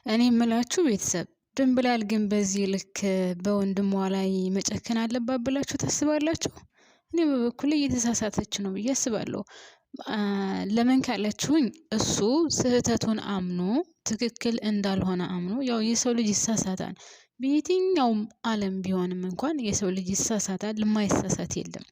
እኔ የምላችሁ ቤተሰብ ድንብላል ግን በዚህ ልክ በወንድሟ ላይ መጨከን አለባት ብላችሁ ታስባላችሁ? እኔ በበኩሌ እየተሳሳተች ነው ብዬ አስባለሁ። ለምን ካላችሁኝ እሱ ስህተቱን አምኖ ትክክል እንዳልሆነ አምኖ ያው የሰው ልጅ ይሳሳታል። በየትኛውም ዓለም ቢሆንም እንኳን የሰው ልጅ ይሳሳታል፣ የማይሳሳት የለም።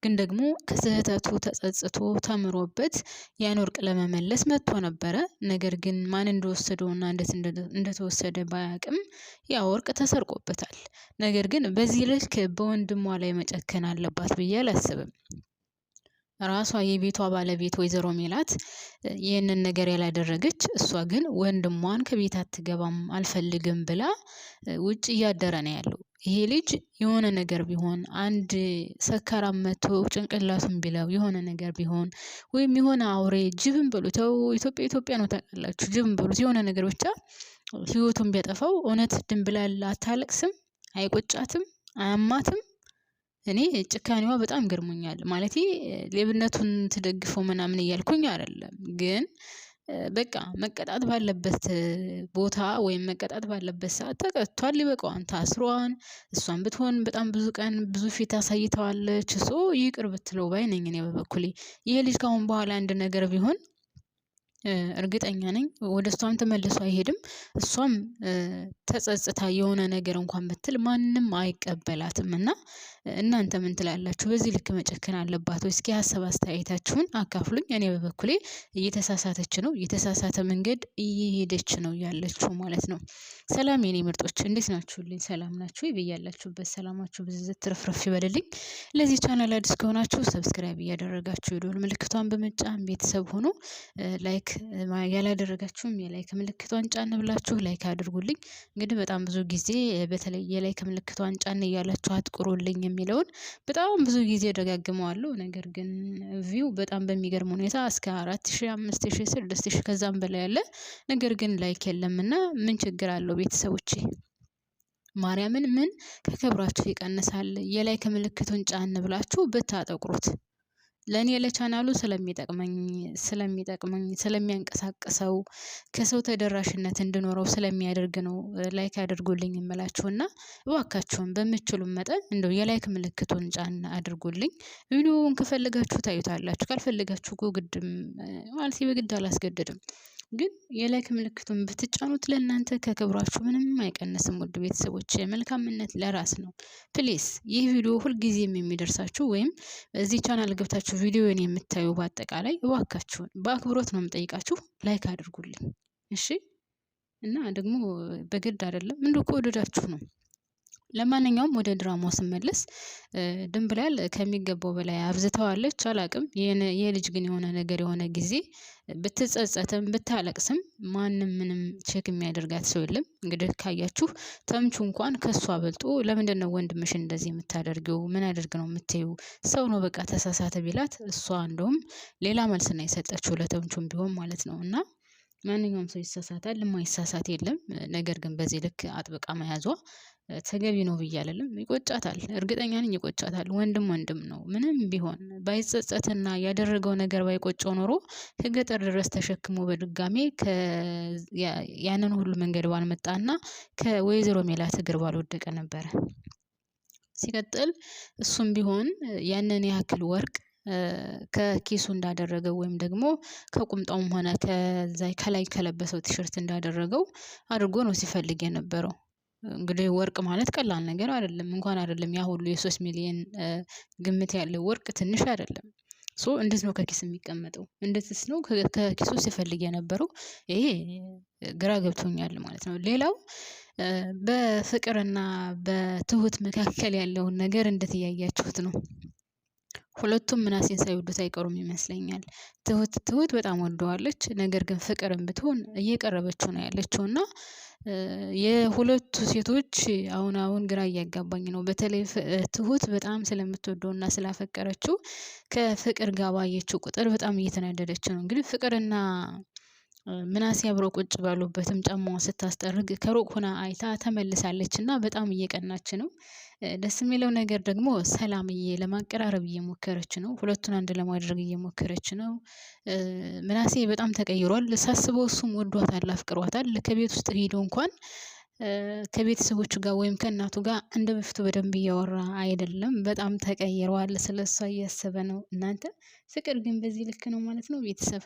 ግን ደግሞ ከስህተቱ ተጸጽቶ ተምሮበት ያን ወርቅ ለመመለስ መጥቶ ነበረ። ነገር ግን ማን እንደወሰደውና እንዴት እንደተወሰደ ባያውቅም ያ ወርቅ ተሰርቆበታል። ነገር ግን በዚህ ልክ በወንድሟ ላይ መጨከን አለባት ብዬ አላስብም። ራሷ የቤቷ ባለቤት ወይዘሮ ሜላት ይህንን ነገር ያላደረገች፣ እሷ ግን ወንድሟን ከቤት አትገባም አልፈልግም ብላ ውጭ እያደረ ነው ያለው። ይሄ ልጅ የሆነ ነገር ቢሆን አንድ ሰካራም መቶ ጭንቅላቱን ቢለው የሆነ ነገር ቢሆን ወይም የሆነ አውሬ ጅብን በሉት፣ ኢትዮጵያ ነው ታውቃላችሁ፣ ጅብን በሉት የሆነ ነገር ብቻ ህይወቱን ቢያጠፋው እውነት ድንብላል አታለቅስም? አይቆጫትም? አያማትም? እኔ ጭካኔዋ በጣም ገርሞኛል። ማለቴ ሌብነቱን ትደግፈው ምናምን እያልኩኝ አይደለም፣ ግን በቃ መቀጣት ባለበት ቦታ ወይም መቀጣት ባለበት ሰዓት ተቀጥቷል። ይበቃዋን፣ ታስሯን። እሷን ብትሆን በጣም ብዙ ቀን ብዙ ፊት አሳይተዋለች። ይቅር ብትለው ባይ ነኝ እኔ በበኩሌ። ይሄ ልጅ ካሁን በኋላ አንድ ነገር ቢሆን እርግጠኛ ነኝ ወደ እሷም ተመልሶ አይሄድም። እሷም ተጸጽታ የሆነ ነገር እንኳን ብትል ማንም አይቀበላትም። እና እናንተ ምን ትላላችሁ? በዚህ ልክ መጨከን አለባት ወይ? እስኪ ሀሳብ አስተያየታችሁን አካፍሉኝ። እኔ በበኩሌ እየተሳሳተች ነው፣ እየተሳሳተ መንገድ እየሄደች ነው ያለችው ማለት ነው። ሰላም የኔ ምርጦች፣ እንዴት ናችሁልኝ? ሰላም ናችሁ? በያላችሁበት ሰላማችሁ ብዝዝት ትርፍርፍ ይበልልኝ። ለዚህ ቻናል አዲስ ከሆናችሁ ሰብስክራይብ እያደረጋችሁ የደወል ምልክቷን በመጫን ቤተሰብ ሆኖ ላይክ ያላደረጋችሁም የላይክ ምልክቷን ጫን ብላችሁ ላይክ አድርጉልኝ። እንግዲህ በጣም ብዙ ጊዜ በተለይ የላይክ ምልክቷን ጫን እያላችሁ አትቁሩልኝ የሚለውን በጣም ብዙ ጊዜ ደጋግመዋለሁ። ነገር ግን ቪው በጣም በሚገርም ሁኔታ እስከ 4000 5000 6000 ከዛም በላይ ያለ፣ ነገር ግን ላይክ የለምና ምን ችግር አለው ቤተሰቦቼ? ማርያምን ምን ከክብራችሁ ይቀንሳል? የላይክ ምልክቱን ጫን ብላችሁ ብታጠቁሩት ለኔ ለቻናሉ ስለሚጠቅመኝ ስለሚያንቀሳቅሰው ከሰው ተደራሽነት እንድኖረው ስለሚያደርግ ነው ላይክ አድርጉልኝ እምላችሁና እባካችሁን በምትችሉ መጠን እንደው የላይክ ምልክቱን ጫን አድርጉልኝ። ቪዲዮውን ከፈለጋችሁ ታዩታላችሁ፣ ካልፈለጋችሁ ግድም ማለት በግድ አላስገድድም። ግን የላይክ ምልክቱን ብትጫኑት ለእናንተ ከክብራችሁ ምንም አይቀንስም። ውድ ቤተሰቦች መልካምነት ለራስ ነው። ፕሊስ ይህ ቪዲዮ ሁልጊዜም የሚደርሳችሁ ወይም በዚህ ቻናል ገብታችሁ ቪዲዮን የምታዩ በአጠቃላይ እባካችሁን በአክብሮት ነው የምጠይቃችሁ ላይክ አድርጉልኝ እሺ። እና ደግሞ በግድ አይደለም፣ እንደው ከወደዳችሁ ነው። ለማንኛውም ወደ ድራማው ስመለስ ድንብላል ከሚገባው በላይ አብዝተዋለች። አላቅም የልጅ ግን የሆነ ጊዜ ብትጸጸትም ብታለቅስም ማንም ምንም ቼክ የሚያደርጋት ሰው የለም። እንግዲህ ካያችሁ ተምቹ እንኳን ከሷ በልጦ ለምንድነው ወንድምሽ እንደዚህ የምታደርጊው? ምን አድርግ ነው የምትይው? ሰው ነው በቃ ተሳሳተ ቢላት እሷ እንደውም ሌላ መልስ ነው የሰጠችው ለተምቹም ቢሆን ማለት ነው። እና ማንኛውም ሰው ይሳሳታል፣ የማይሳሳት የለም። ነገር ግን በዚህ ልክ አጥብቃ መያዟ ተገቢ ነው ብዬ አልልም። ይቆጫታል፣ እርግጠኛ ነኝ ይቆጫታል። ወንድም ነው። ምንም ቢሆን ባይጸጸትና ያደረገው ነገር ባይቆጨው ኖሮ ከገጠር ድረስ ተሸክሞ በድጋሜ ያንን ሁሉ መንገድ ባልመጣና ከወይዘሮ ሜላት እግር ባልወደቀ ነበረ። ሲቀጥል እሱም ቢሆን ያንን ያክል ወርቅ ከኪሱ እንዳደረገው ወይም ደግሞ ከቁምጣውም ሆነ ከላይ ከለበሰው ቲሸርት እንዳደረገው አድርጎ ነው ሲፈልግ የነበረው። እንግዲህ ወርቅ ማለት ቀላል ነገር አይደለም። እንኳን አይደለም ያ ሁሉ የ3 ሚሊዮን ግምት ያለው ወርቅ ትንሽ አይደለም። እንዴት ነው ከኪስ የሚቀመጠው? እንዴትስ ነው ከኪሱ ሲፈልግ የነበረው? ይሄ ግራ ገብቶኛል ማለት ነው። ሌላው በፍቅርና በትሁት መካከል ያለውን ነገር እንዴት እያያችሁት ነው? ሁለቱም ምናሴን ሳይወዱት አይቀሩም ይመስለኛል። ትሁት በጣም ወደዋለች። ነገር ግን ፍቅርም ብትሆን እየቀረበችው ነው ያለችው እና የሁለቱ ሴቶች አሁን ግራ እያጋባኝ ነው። በተለይ ትሁት በጣም ስለምትወደውና ስላፈቀረችው ከፍቅር ጋር ባየችው ቁጥር በጣም እየተናደደች ነው። እንግዲህ ፍቅርና ምናሴ አብረው ቁጭ ባሉበትም ጫማዋን ስታስጠርግ ከሩቅ ሆና አይታ ተመልሳለች እና በጣም እየቀናች ነው። ደስ የሚለው ነገር ደግሞ ሰላምዬ ለማቀራረብ እየሞከረች ነው። ሁለቱን አንድ ለማድረግ እየሞከረች ነው። ምናሴ በጣም ተቀይሯል። ሳስበው እሱም ወዷታል፣ አፍቅሯታል። ከቤት ውስጥ ሄዶ እንኳን ከቤተሰቦቹ ጋር ወይም ከእናቱ ጋር እንደ በፊቱ በደንብ እያወራ አይደለም። በጣም ተቀይሯል። ስለሷ እያሰበ ነው። እናንተ ፍቅር ግን በዚህ ልክ ነው ማለት ነው ቤተሰብ?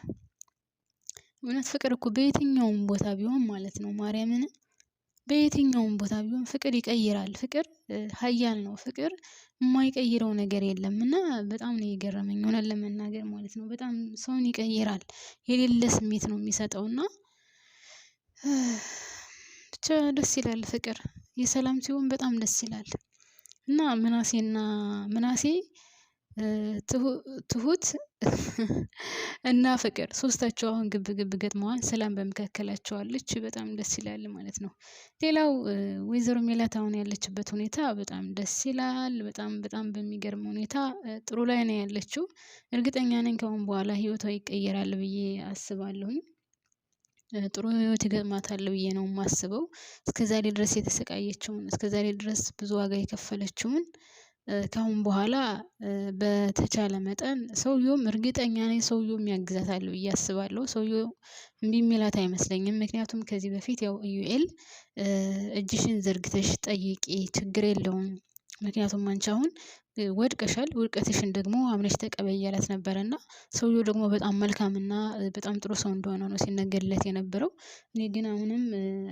እውነት ፍቅር እኮ በየትኛውም ቦታ ቢሆን ማለት ነው ማርያምን በየትኛውም ቦታ ቢሆን ፍቅር ይቀይራል። ፍቅር ሀያል ነው። ፍቅር የማይቀይረው ነገር የለም እና በጣም ነው የገረመኝ እውነት ለመናገር ማለት ነው። በጣም ሰውን ይቀይራል። የሌለ ስሜት ነው የሚሰጠው እና ብቻ ደስ ይላል። ፍቅር የሰላም ሲሆን በጣም ደስ ይላል እና ምናሴ ትሁት እና ፍቅር ሶስታቸው አሁን ግብ ግብ ገጥመዋል። ሰላም በመካከላቸው አለች። በጣም ደስ ይላል ማለት ነው። ሌላው ወይዘሮ ሜላት አሁን ያለችበት ሁኔታ በጣም ደስ ይላል። በጣም በጣም በሚገርም ሁኔታ ጥሩ ላይ ነው ያለችው። እርግጠኛ ነኝ ከአሁን በኋላ ህይወቷ ይቀየራል ብዬ አስባለሁኝ። ጥሩ ህይወት ይገጥማታል ብዬ ነው የማስበው። እስከዛሬ ድረስ የተሰቃየችውን እስከዛሬ ድረስ ብዙ ዋጋ የከፈለችውን ከአሁን በኋላ በተቻለ መጠን ሰውየውም እርግጠኛ ነኝ ሰውየውም ያግዛታል ብዬ አስባለሁ። ሰውየው እምቢ የሚላት አይመስለኝም። ምክንያቱም ከዚህ በፊት ያው ኢዩኤል እጅሽን ዘርግተሽ ጠይቂ ችግር የለውም፣ ምክንያቱም አንቺ አሁን ወድቀሻል፣ ውድቀትሽን ደግሞ አምነሽ ተቀበይ እያላት ነበረ እና ሰውየው ደግሞ በጣም መልካም እና በጣም ጥሩ ሰው እንደሆነ ነው ሲነገርለት የነበረው። እኔ ግን አሁንም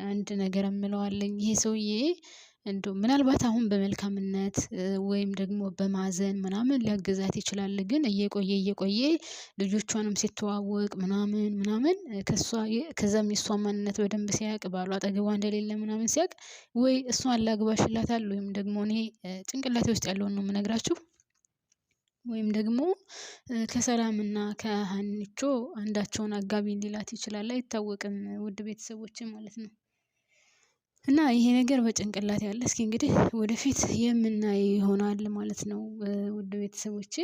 አንድ ነገር እምለው አለኝ። ይሄ ሰውዬ እንደው ምናልባት አሁን በመልካምነት ወይም ደግሞ በማዘን ምናምን ሊያግዛት ይችላል። ግን እየቆየ ልጆቿንም ሲተዋወቅ ምናምን ከዛም የእሷን ማንነት በደንብ ሲያውቅ ባሏ አጠገቧ እንደሌለ ምናምን ሲያውቅ ወይ እሷን ላግባሽ ይላታል ወይም ደግሞ እኔ ጭንቅላቴ ውስጥ ያለውን ነው የምነግራችሁ ወይም ደግሞ ከሰላምና ከሀኒቾ አንዳቸውን አጋቢ ሊላት ይችላል። አይታወቅም ውድ ቤተሰቦቼ ማለት ነው። እና ይሄ ነገር በጭንቅላት ያለ እስኪ እንግዲህ ወደፊት የምናይ ይሆናል ማለት ነው ውድ ቤተሰቦቼ።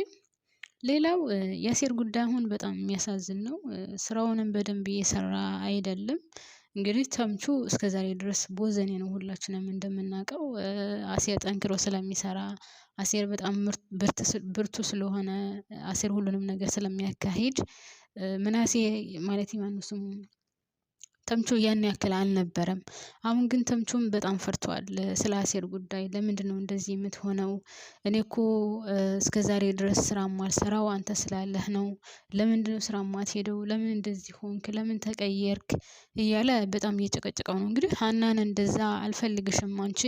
ሌላው የአሴር ጉዳይ አሁን በጣም የሚያሳዝን ነው። ስራውንም በደንብ እየሰራ አይደለም። እንግዲህ ተምቹ እስከዛሬ ድረስ ቦዘኔ ነው ሁላችንም እንደምናውቀው። አሴር ጠንክሮ ስለሚሰራ አሴር በጣም ብርቱ ስለሆነ አሴር ሁሉንም ነገር ስለሚያካሂድ ምናሴ ማለት ማነው ስሙ ተምቹ ያን ያክል አልነበረም። አሁን ግን ተምቹም በጣም ፈርቷል ስለ አሴር ጉዳይ። ለምንድነው እንደዚህ የምትሆነው? እኔ እኮ እስከዛሬ ድረስ ስራ ማልሰራው አንተ ስላለህ ነው። ለምንድነው ስራ ማትሄደው? ለምን እንደዚህ ሆንክ? ለምን ተቀየርክ? እያለ በጣም እየጨቀጨቀው ነው። እንግዲህ ሀናን እንደዛ አልፈልግሽም፣ አንቺ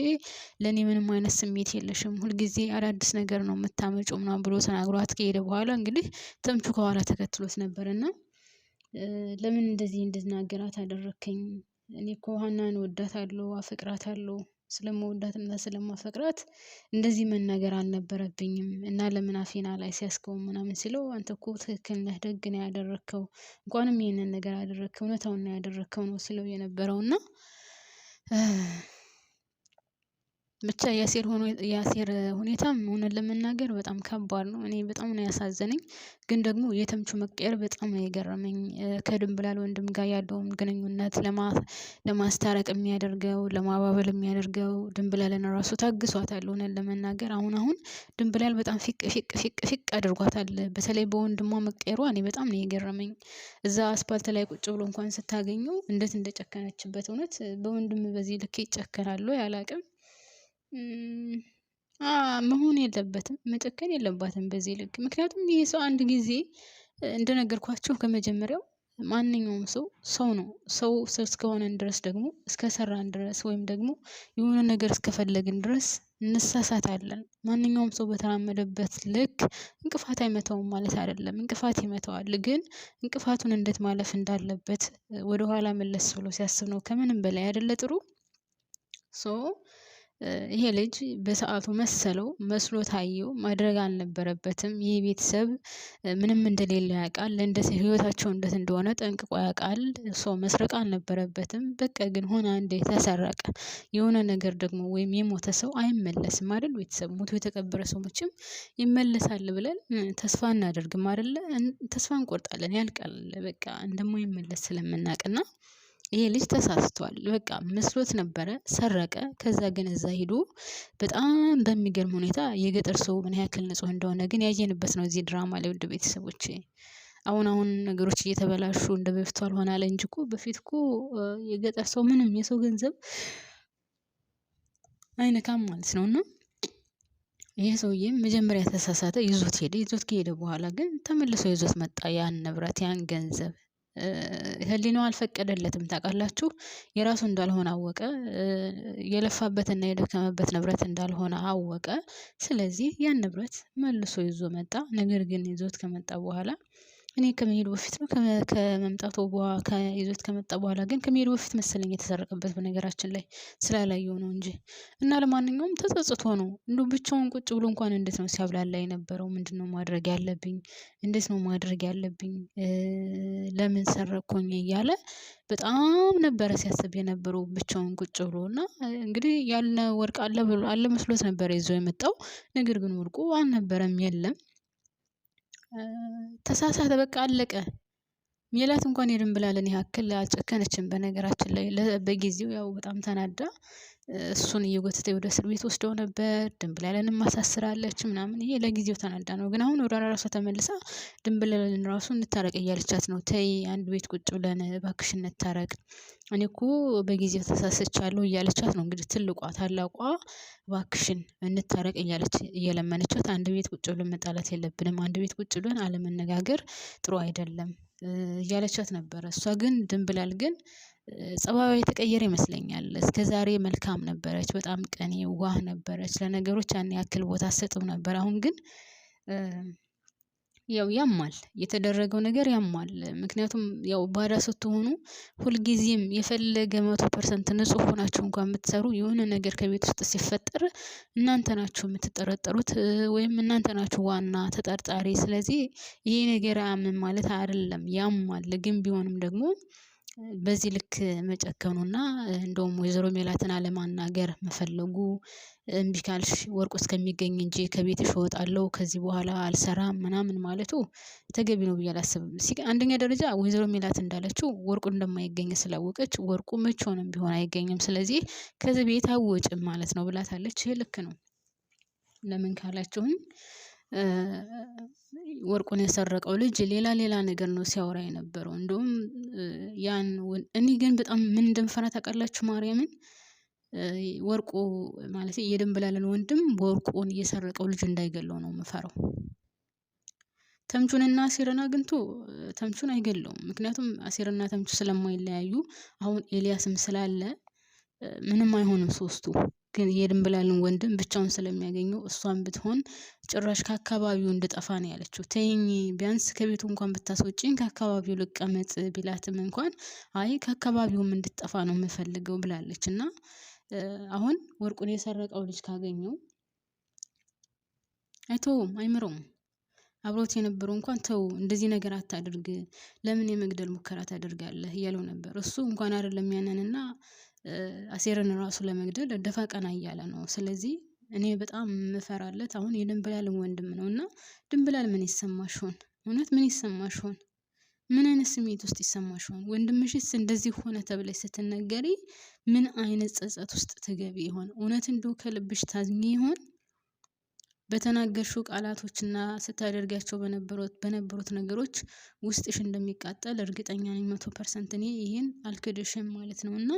ለኔ ምንም አይነት ስሜት የለሽም፣ ሁልጊዜ አዳዲስ ነገር ነው የምታመጪው ምናምን ብሎ ተናግሯት ከሄደ በኋላ እንግዲህ ተምቹ ከኋላ ተከትሎት ነበርና ለምን እንደዚህ እንድናገራት አደረከኝ? እኔ እኮ ሀናን እወዳታለሁ፣ አፈቅራታለሁ። ስለምወዳትና ስለማፈቅራት እንደዚህ መናገር አልነበረብኝም እና ለምን አፌና ላይ ሲያስከው ምናምን ሲለው አንተ እኮ ትክክል ነህ፣ ደግ ነው ያደረከው፣ እንኳንም ይሄንን ነገር አደረከው፣ እውነታውን ነው ያደረከው ነው ሲለው የነበረው እና ብቻ የአሴር ሁኔታም እውነት ለመናገር በጣም ከባድ ነው። እኔ በጣም ነው ያሳዘነኝ። ግን ደግሞ የተምቹ መቀየር በጣም ነው የገረመኝ። ከድንብላል ወንድም ጋር ያለውን ግንኙነት ለማስታረቅ የሚያደርገው ለማባበል የሚያደርገው ድንብላልን ራሱ ታግሷታል። እውነት ለመናገር አሁን ድንብላል በጣም ፊቅ አድርጓታል። በተለይ በወንድሟ መቀየሯ እኔ በጣም ነው የገረመኝ። እዛ አስፓልት ላይ ቁጭ ብሎ እንኳን ስታገኘው እንዴት እንደጨከነችበት እውነት በወንድም በዚህ ልክ ይጨከናሉ አላቅም። መሆን የለበትም መጨከን የለባትም በዚህ ልክ። ምክንያቱም ይሄ ሰው አንድ ጊዜ እንደነገርኳችሁ ከመጀመሪያው ማንኛውም ሰው ነው። ሰው እስከሆነን ድረስ ደግሞ እስከሰራን ድረስ ወይም ደግሞ የሆነ ነገር እስከፈለግን ድረስ እንሳሳታለን። ማንኛውም ሰው በተራመደበት ልክ እንቅፋት አይመታውም ማለት አይደለም። እንቅፋት ይመታዋል። ግን እንቅፋቱን እንዴት ማለፍ እንዳለበት ወደኋላ መለስ ብሎ ሲያስብ ነው ከምንም በላይ አይደለ ጥሩ ይሄ ልጅ በሰአቱ መሰለው መስሎ ታየው። ማድረግ አልነበረበትም። ይህ ቤተሰብ ምንም እንደሌለ ያውቃል። እንደዚህ ህይወታቸው እንዴት እንደሆነ ጠንቅቆ ያውቃል። ሰው መስረቅ አልነበረበትም። በቃ ግን ሆነ አንዴ ተሰረቀ። የሆነ ነገር ደግሞ ወይም የሞተ ሰው አይመለስም አይደል? ቤተሰብ ሞቶ የተቀበረ ሰው መቼም ይመለሳል ብለን ተስፋ እናደርግም አይደለ? ተስፋ እንቆርጣለን። ያልቃል በቃ እንደማይመለስ ስለምናውቅና ይሄ ልጅ ተሳስቷል። በቃ መስሎት ነበረ፣ ሰረቀ። ከዛ ግን እዛ ሄዶ በጣም በሚገርም ሁኔታ የገጠር ሰው ምን ያክል ንጹህ እንደሆነ ግን ያየንበት ነው እዚህ ድራማ ላይ። ውድ ቤተሰቦቼ አሁን ነገሮች እየተበላሹ እንደ በፊቱ አልሆናለ እንጂ እኮ በፊት እኮ የገጠር ሰው ምንም የሰው ገንዘብ አይነካም ማለት ነው። እና ይሄ ሰውዬም መጀመሪያ ተሳሳተ፣ ይዞት ሄደ። ይዞት ከሄደ በኋላ ግን ተመልሶ ይዞት መጣ ያን ንብረት ያን ገንዘብ። ህሊናው አልፈቀደለትም። ታውቃላችሁ የራሱ እንዳልሆነ አወቀ። የለፋበትና የደከመበት ንብረት እንዳልሆነ አወቀ። ስለዚህ ያን ንብረት መልሶ ይዞ መጣ። ነገር ግን ይዞት ከመጣ በኋላ እኔ ከመሄዱ በፊት ነው ከመምጣቱ ይዞት ከመጣ በኋላ ግን ከመሄዱ በፊት መሰለኝ የተሰረቀበት በነገራችን ላይ ስላላየው ነው እንጂ። እና ለማንኛውም ተጸጽቶ ነው እንደው ብቻውን ቁጭ ብሎ እንኳን እንዴት ነው ሲያብላላ የነበረው። ምንድነው ማድረግ ያለብኝ? እንዴት ነው ማድረግ ያለብኝ? ለምን ሰረኩኝ እያለ በጣም ነበረ ሲያስብ የነበረው ብቻውን ቁጭ ብሎ። እና እንግዲህ ያለ ወርቅ አለ መስሎት ነበር ይዞ የመጣው። ነገር ግን ወርቁ አልነበረም፣ የለም። ተሳሳተ፣ በቃ አለቀ። ሜላት እንኳን የድንብላልን ያክል አልጨከነችም። በነገራችን ላይ በጊዜው ያው በጣም ተናዳ እሱን እየጎተተ ወደ እስር ቤት ወስደው ነበር። ድንብላልንም ማሳስራለች ምናምን። ይሄ ለጊዜው ተናዳ ነው። ግን አሁን ወደ ራሷ ተመልሳ ድንብላልን ራሱ እንታረቅ እያለቻት ነው። ተይ አንድ ቤት ቁጭ ብለን እባክሽ እንታረቅ፣ እኔ እኮ በጊዜው ተሳስቻለሁ እያለቻት ነው። እንግዲህ ታላቋ እባክሽን እንታረቅ እያለች እየለመነቻት፣ አንድ ቤት ቁጭ ብለን መጣላት የለብንም፣ አንድ ቤት ቁጭ ብለን አለመነጋገር ጥሩ አይደለም እያለቻት ነበረ። እሷ ግን ድንብላል ግን ጸባዩ የተቀየረ ይመስለኛል። እስከዛሬ መልካም ነበረች፣ በጣም ቀኔ ዋህ ነበረች፣ ለነገሮች ያን ያክል ቦታ አትሰጥም ነበር። አሁን ግን ያው ያማል፣ የተደረገው ነገር ያማል። ምክንያቱም ያው ባዳ ስትሆኑ ሁልጊዜም የፈለገ 100% ንጹህ ሆናችሁ እንኳን የምትሰሩ የሆነ ነገር ከቤት ውስጥ ሲፈጠር እናንተ ናችሁ የምትጠረጠሩት፣ ወይም እናንተ ናችሁ ዋና ተጠርጣሪ። ስለዚህ ይሄ ነገር አያምም ማለት አይደለም፣ ያማል። ግን ቢሆንም ደግሞ በዚህ ልክ መጨከኑና እንደውም ወይዘሮ ሜላትን አለማናገር መፈለጉ፣ እምቢ ካልሽ ወርቁ እስከሚገኝ እንጂ ከቤትሽ እወጣለሁ ከዚህ በኋላ አልሰራም ምናምን ማለቱ ተገቢ ነው ብዬ አላስብም። አንደኛ ደረጃ ወይዘሮ ሜላት እንዳለችው ወርቁ እንደማይገኝ ስላወቀች ወርቁ መቼውንም ቢሆን አይገኝም፣ ስለዚህ ከዚህ ቤት አትወጭም ማለት ነው ብላታለች። ይሄ ልክ ነው። ለምን ካላችሁኝ ወርቁን የሰረቀው ልጅ ሌላ ነገር ነው ሲያወራ የነበረው። እንደውም እኔ ግን በጣም ምን እንደምፈራ ታውቃላችሁ? ማርያምን ወርቁ ማለት የድንብላልን ወንድም ወርቁን እየሰረቀው ልጅ እንዳይገለው ነው የምፈራው። ተምቹንና አሴርን አግኝቶ ተምቹን አይገለውም። ምክንያቱም አሴርና ተምቹ ስለማይለያዩ አሁን ኤልያስም ስላለ ምንም አይሆንም ሶስቱ። ግን የድንብላልን ወንድም ብቻውን ስለሚያገኘው እሷን ብትሆን ጭራሽ ከአካባቢው እንድጠፋ ነው ያለችው። ተይኝ ቢያንስ ከቤቱ እንኳን ብታስወጪኝ ከአካባቢው ልቀመጥ ቢላትም እንኳን አይ ከአካባቢውም እንድጠፋ ነው የምፈልገው ብላለች። እና አሁን ወርቁን የሰረቀው ልጅ ካገኘው አይተውም፣ አይምረውም። አብሮት የነበረው እንኳን ተው እንደዚህ ነገር አታድርግ፣ ለምን የመግደል ሙከራ ታደርጋለህ እያለው ነበር። እሱ እንኳን አይደለም ያንንና አሴርን ራሱ ለመግደል ደፋ ቀና እያለ ነው። ስለዚህ እኔ በጣም ምፈራለት አሁን የድንብላልን ወንድም ነው። እና ድንብላል ምን ይሰማሽ ሆን? እውነት ምን ይሰማሽ ሆን? ምን አይነት ስሜት ውስጥ ይሰማሽ ሆን? ወንድምሽስ እንደዚህ ሆነ ተብለሽ ስትነገሪ ምን አይነት ጸጸት ውስጥ ትገቢ ይሆን? እውነት እንደው ከልብሽ ታዝኚ ይሆን? በተናገርሽው ቃላቶችና ስታደርጋቸው በነበሩት ነገሮች ውስጥሽ እንደሚቃጠል እርግጠኛ ነኝ 100%። እኔ ይሄን አልክድሽም ማለት ነው። እና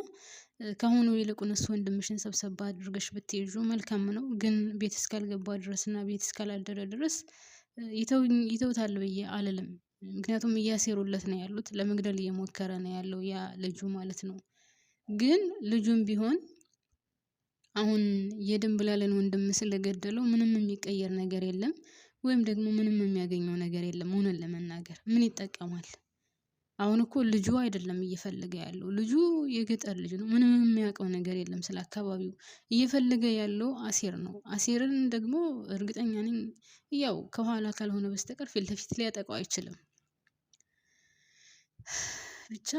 ከአሁኑ ይልቁንስ ወንድምሽን ሰብሰባ አድርገሽ ብትይዡ መልካም ነው። ግን ቤት እስካልገባ ድረስ እና ቤት እስካላደረ ድረስ ይተውታል ብዬ አልልም። ምክንያቱም እያሴሩለት ነው ያሉት፣ ለመግደል እየሞከረ ነው ያለው ያ ልጁ ማለት ነው። ግን ልጁም ቢሆን አሁን የድንብላልን ወንድም ስለገደለው ምንም የሚቀየር ነገር የለም፣ ወይም ደግሞ ምንም የሚያገኘው ነገር የለም። እውነት ለመናገር ምን ይጠቀማል? አሁን እኮ ልጁ አይደለም እየፈለገ ያለው ልጁ የገጠር ልጅ ነው። ምንም የሚያውቀው ነገር የለም ስለ አካባቢው። እየፈለገ ያለው አሴር ነው። አሴርን ደግሞ እርግጠኛ ነኝ ያው ከኋላ ካልሆነ በስተቀር ፊት ለፊት ሊያጠቃው አይችልም። ብቻ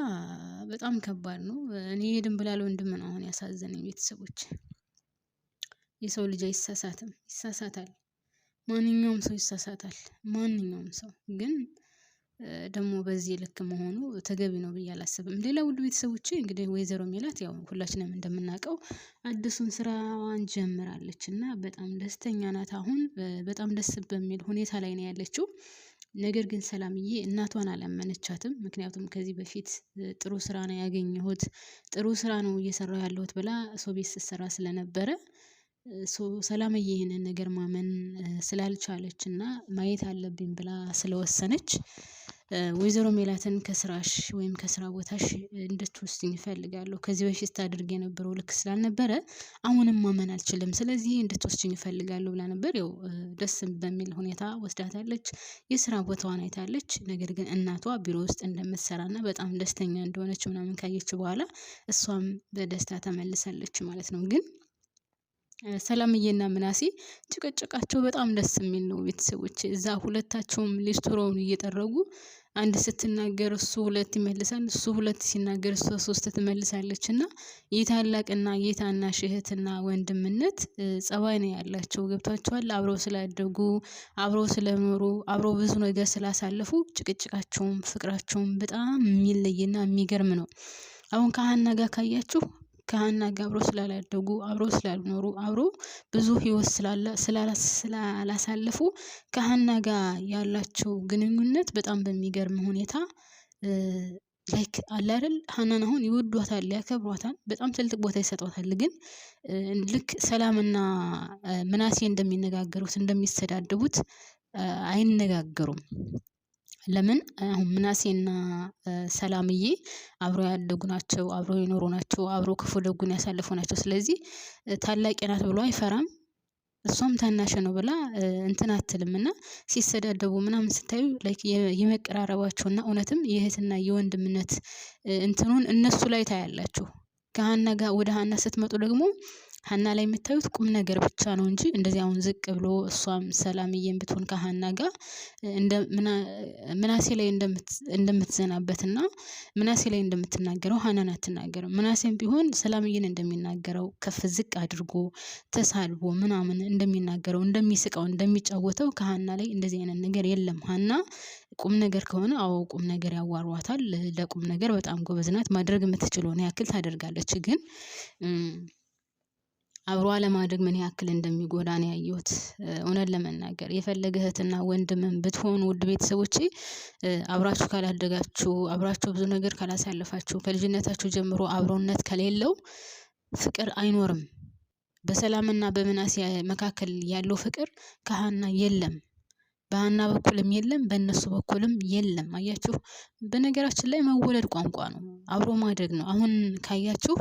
በጣም ከባድ ነው። እኔ የድንብላል ወንድም ነው አሁን ያሳዘነኝ ቤተሰቦች። የሰው ልጅ አይሳሳትም፣ ይሳሳታል። ማንኛውም ሰው ይሳሳታል። ማንኛውም ሰው ግን ደግሞ በዚህ ልክ መሆኑ ተገቢ ነው ብዬ አላስብም። ሌላ ውድ ቤተሰቦቼ እንግዲህ ወይዘሮ ሜላት ያው ሁላችንም እንደምናውቀው አዲሱን ስራዋን ጀምራለች እና በጣም ደስተኛ ናት። አሁን በጣም ደስ በሚል ሁኔታ ላይ ነው ያለችው። ነገር ግን ሰላምዬ እናቷን አላመነቻትም። ምክንያቱም ከዚህ በፊት ጥሩ ስራ ነው ያገኘሁት፣ ጥሩ ስራ ነው እየሰራሁ ያለሁት ብላ ሰው ቤት ስትሰራ ስለነበረ ሰላምዬ ይሄንን ነገር ማመን ስላልቻለች እና ማየት አለብኝ ብላ ስለወሰነች ወይዘሮ ሜላትን ከስራሽ ወይም ከስራ ቦታሽ እንድትወስጂኝ እፈልጋለሁ። ከዚህ በፊት ስታደርግ የነበረው ልክ ስላልነበረ አሁንም ማመን አልችልም። ስለዚህ እንድትወስጂኝ እፈልጋለሁ ብላ ነበር። ያው ደስ በሚል ሁኔታ ወስዳታለች። የስራ ቦታዋን አይታለች። ነገር ግን እናቷ ቢሮ ውስጥ እንደምትሰራና በጣም ደስተኛ እንደሆነች ምናምን ካየች በኋላ እሷም በደስታ ተመልሳለች ማለት ነው። ግን ሰላምዬና ምናሴ ጭቅጭቃቸው በጣም ደስ የሚል ነው ቤተሰቦች። እዛ ሁለታቸውም ሊስትሮውን እየጠረጉ አንድ ስትናገር እሱ ሁለት ይመልሳል፣ እሱ ሁለት ሲናገር እሷ ሶስት ትመልሳለች እና የታላቅና የታናሽ እህትና ወንድምነት ጸባይ ነው ያላቸው። ገብቷቸዋል። አብረው ስላደጉ፣ አብረው ስለኖሩ፣ አብረው ብዙ ነገር ስላሳለፉ ጭቅጭቃቸውም ፍቅራቸውም በጣም የሚለይና የሚገርም ነው። አሁን ከሀና ጋር ካያችሁ ከሀና ጋር አብረው ስላላደጉ፣ አብረው ስላልኖሩ፣ አብረው ብዙ ህይወት ስላላሳለፉ ከሀና ጋር ያላቸው ግንኙነት በጣም በሚገርም ሁኔታ ላይክ አለ አይደል? ሀናን አሁን ይወዷታል፣ ያከብሯታል፣ በጣም ትልቅ ቦታ ይሰጧታል። ግን ልክ ሰላምና ምናሴ እንደሚነጋገሩት እንደሚሰዳደቡት አይነጋገሩም። ለምን? አሁን ምናሴና ሰላምዬ አብረው ያደጉ ናቸው፣ አብረው የኖሩ ናቸው፣ አብረው ክፉ ደጉን ያሳለፉ ናቸው። ስለዚህ ታላቄ ናት ብሎ አይፈራም፣ እሷም ታናሽ ነው ብላ እንትን አትልም። እና ሲሰዳደቡ ምናምን ስታዩ ላይክ የመቀራረባቸውና እውነትም የእህትና የወንድምነት እንትኑን እነሱ ላይ ታያላችሁ። ከሀና ጋር ወደ ሀና ስትመጡ ደግሞ ሀና ላይ የምታዩት ቁም ነገር ብቻ ነው እንጂ እንደዚህ አሁን ዝቅ ብሎ እሷም ሰላምዬን ብትሆን ከሀና ጋር ምናሴ ላይ እንደምትዘናበትና ምናሴ ላይ እንደምትናገረው ሀናን አትናገርም። ምናሴም ቢሆን ሰላምዬን እንደሚናገረው ከፍ ዝቅ አድርጎ ተሳልቦ ምናምን እንደሚናገረው፣ እንደሚስቀው፣ እንደሚጫወተው ከሀና ላይ እንደዚህ አይነት ነገር የለም። ሀና ቁም ነገር ከሆነ አዎ ቁም ነገር ያዋሯታል። ለቁም ነገር በጣም ጎበዝ ናት። ማድረግ የምትችለውን ያክል ታደርጋለች። ግን አብሮ አለማደግ ምን ያክል እንደሚጎዳ ነው ያየሁት። እውነት ለመናገር የፈለገ እህትና ወንድምን ብትሆኑ ውድ ቤተሰቦቼ አብራችሁ ካላደጋችሁ፣ አብራችሁ ብዙ ነገር ካላሳለፋችሁ፣ ከልጅነታችሁ ጀምሮ አብሮነት ከሌለው ፍቅር አይኖርም። በሰላምና በምናሴ መካከል ያለው ፍቅር ከሀና የለም። በሀና በኩልም የለም፣ በእነሱ በኩልም የለም። አያችሁ፣ በነገራችን ላይ መወለድ ቋንቋ ነው፣ አብሮ ማደግ ነው። አሁን ካያችሁ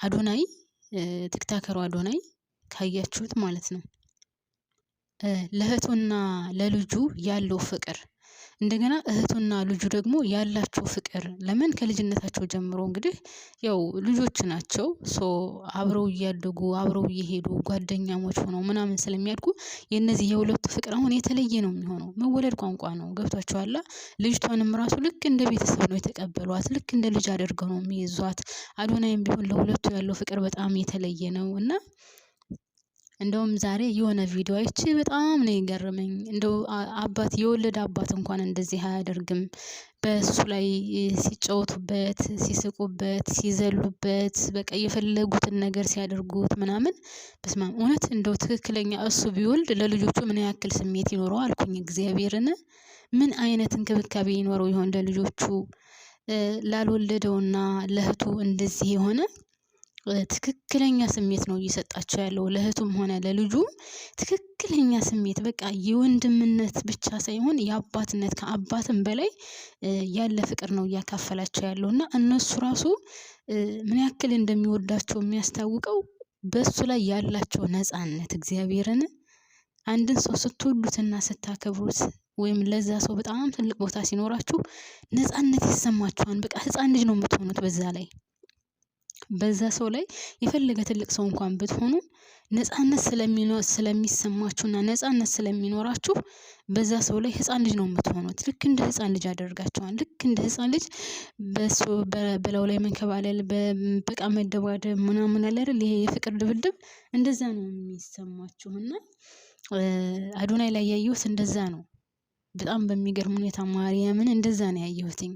አዶናይ ቲክታከሩ አዶናይ ካያችሁት ማለት ነው ለእህቱና ለልጁ ያለው ፍቅር፣ እንደገና እህቱና ልጁ ደግሞ ያላቸው ፍቅር ለምን ከልጅነታቸው ጀምሮ እንግዲህ ያው ልጆች ናቸው። አብረው እያደጉ አብረው እየሄዱ ጓደኛሞች ሆነው ምናምን ስለሚያድጉ የነዚህ የሁለቱ ፍቅር አሁን የተለየ ነው የሚሆነው። መወለድ ቋንቋ ነው። ገብቷቸዋል። ልጅቷንም ራሱ ልክ እንደ ቤተሰብ ነው የተቀበሏት። ልክ እንደ ልጅ አድርገው ነው የሚይዟት። አዶናይም ቢሆን ለሁለቱ ያለው ፍቅር በጣም የተለየ ነው እና እንደውም ዛሬ የሆነ ቪዲዮ አይቼ በጣም ነው የገረመኝ። እንደው አባት የወለደ አባት እንኳን እንደዚህ አያደርግም። በሱ ላይ ሲጫወቱበት፣ ሲስቁበት፣ ሲዘሉበት፣ በቃ የፈለጉትን ነገር ሲያደርጉት ምናምን በስማም እውነት እንደው ትክክለኛ እሱ ቢወልድ ለልጆቹ ምን ያክል ስሜት ይኖረው አልኩኝ። እግዚአብሔርን ምን አይነት እንክብካቤ ይኖረው ይሆን ለልጆቹ? ላልወለደውና ለእህቱ እንደዚህ የሆነ ትክክለኛ ስሜት ነው እየሰጣቸው ያለው። ለእህቱም ሆነ ለልጁ ትክክለኛ ስሜት በቃ የወንድምነት ብቻ ሳይሆን የአባትነት ከአባትም በላይ ያለ ፍቅር ነው እያካፈላቸው ያለው እና እነሱ ራሱ ምን ያክል እንደሚወዳቸው የሚያስታውቀው በሱ ላይ ያላቸው ነፃነት። እግዚአብሔርን አንድን ሰው ስትወዱትና ስታከብሩት ወይም ለዛ ሰው በጣም ትልቅ ቦታ ሲኖራችሁ ነፃነት ይሰማችኋል። በቃ ህፃን ልጅ ነው የምትሆኑት በዛ ሰው ላይ የፈለገ ትልቅ ሰው እንኳን ብትሆኑ ነፃነት ስለሚሰማችሁና ነፃነት ስለሚኖራችሁ በዛ ሰው ላይ ህፃን ልጅ ነው የምትሆኑት። ልክ እንደ ህፃን ልጅ ያደርጋችኋል። ልክ እንደ ህፃን ልጅ በሱ በላዩ ላይ መንከባለል በቃ መደባደብ ምናምን አለ አይደል? ይሄ የፍቅር ድብድብ እንደዛ ነው የሚሰማችሁና አዶናይ ላይ ያየሁት እንደዛ ነው። በጣም በሚገርም ሁኔታ ማርያምን እንደዛ ነው ያየሁትኝ።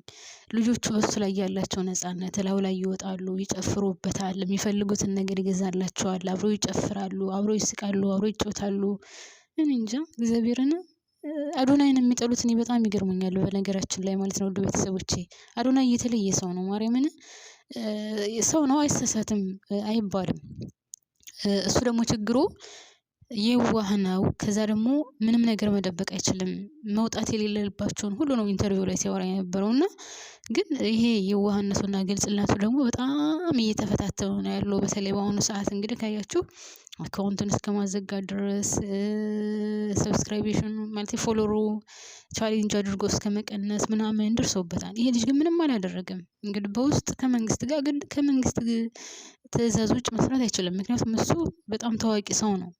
ልጆቹ በሱ ላይ ያላቸው ነፃነት እላዩ ላይ ይወጣሉ፣ ይጨፍሩበታል፣ የሚፈልጉትን ነገር ይገዛላቸዋል፣ አብረው ይጨፍራሉ፣ አብረው ይስቃሉ፣ አብረው ይጫወታሉ። እኔ እንጃ እግዚአብሔርን አዶናይን የሚጠሉት እኔ በጣም ይገርሙኛል በነገራችን ላይ ማለት ነው። ውድ ቤተሰቦቼ አዶናይ የተለየ ሰው ነው። ማርያምን ሰው ነው አይሳሳትም አይባልም። እሱ ደግሞ ችግሩ የዋህ ነው። ከዛ ደግሞ ምንም ነገር መደበቅ አይችልም። መውጣት የሌለባቸውን ሁሉ ነው ኢንተርቪው ላይ ሲያወራ የነበረው እና ግን ይሄ የዋህነቱና ግልጽነቱ ደግሞ በጣም እየተፈታተነው ነው ያለው። በተለይ በአሁኑ ሰዓት እንግዲህ ካያችሁ አካውንቱን እስከማዘጋት ድረስ ሰብስክራይቤሽኑ ማለት ፎሎሩ ቻሌንጅ አድርጎ እስከመቀነስ ምናምን ደርሶበታል። ይሄ ልጅ ግን ምንም አላደረገም። እንግዲህ በውስጥ ከመንግስት ጋር ግን ከመንግስት ትዕዛዝ ውጭ መስራት አይችልም። ምክንያቱም እሱ በጣም ታዋቂ ሰው ነው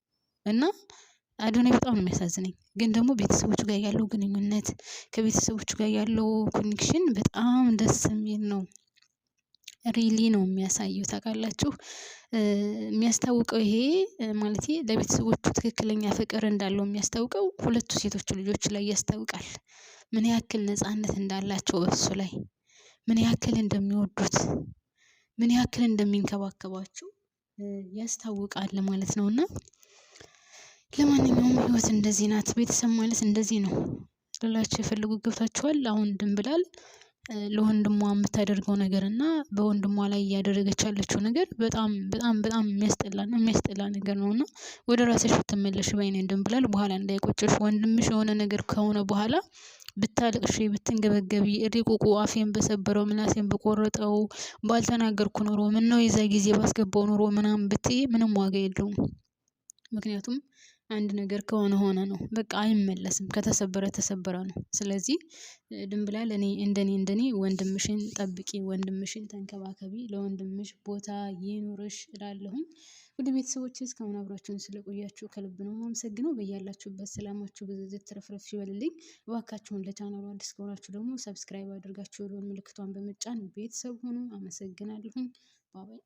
እና አዶናይ በጣም ነው የሚያሳዝነኝ። ግን ደግሞ ቤተሰቦቹ ጋር ያለው ግንኙነት ከቤተሰቦቹ ጋር ያለው ኮኔክሽን በጣም ደስ የሚል ነው። ሪሊ ነው የሚያሳየው ታውቃላችሁ። የሚያስታውቀው ይሄ ማለቴ ለቤተሰቦቹ ትክክለኛ ፍቅር እንዳለው የሚያስታውቀው ሁለቱ ሴቶች ልጆች ላይ ያስታውቃል። ምን ያክል ነፃነት እንዳላቸው በሱ ላይ ምን ያክል እንደሚወዱት ምን ያክል እንደሚንከባከባቸው ያስታውቃል ማለት ነውና ለማንኛውም ህይወት እንደዚህ ናት። ቤተሰብ ማለት እንደዚህ ነው ልላችሁ የፈለጉ ገብታችኋል። አሁን ድንብላል ለወንድሟ የምታደርገው ነገር እና በወንድሟ ላይ እያደረገች ያለችው ነገር በጣም በጣም በጣም የሚያስጠላ ነገር ነው እና ወደ ራስሽ ብትመለሽ ባይ ነኝ ድንብላል። በኋላ እንዳይቆጭሽ ወንድምሽ የሆነ ነገር ከሆነ በኋላ ብታለቅሺ ብትንገበገቢ እሪቁቁ አፌን በሰበረው ምላሴን በቆረጠው ባልተናገርኩ ኖሮ ምነው የዛ ጊዜ ባስገባው ኖሮ ምናምን ብትይ ምንም ዋጋ የለውም። ምክንያቱም አንድ ነገር ከሆነ ሆነ ነው በቃ አይመለስም። ከተሰበረ ተሰበረ ነው። ስለዚህ ድንብላል እኔ እንደኔ ወንድምሽን ጠብቂ፣ ወንድምሽን ተንከባከቢ፣ ለወንድምሽ ቦታ ይኑርሽ እላለሁኝ። ወደ ቤተሰቦቼ እስካሁን አብራችሁን ስለቆያችሁ ከልብ ነው የማመሰግነው። በያላችሁበት ሰላማችሁ ብዝዝት ትረፍረፍ ይበልልኝ። እባካችሁን ለቻናሉ አዲስ ከሆናችሁ ደግሞ ሰብስክራይብ አድርጋችሁ የደወል ምልክቷን በመጫን ቤተሰብ ሁኑ። አመሰግናለሁኝ። ባባይ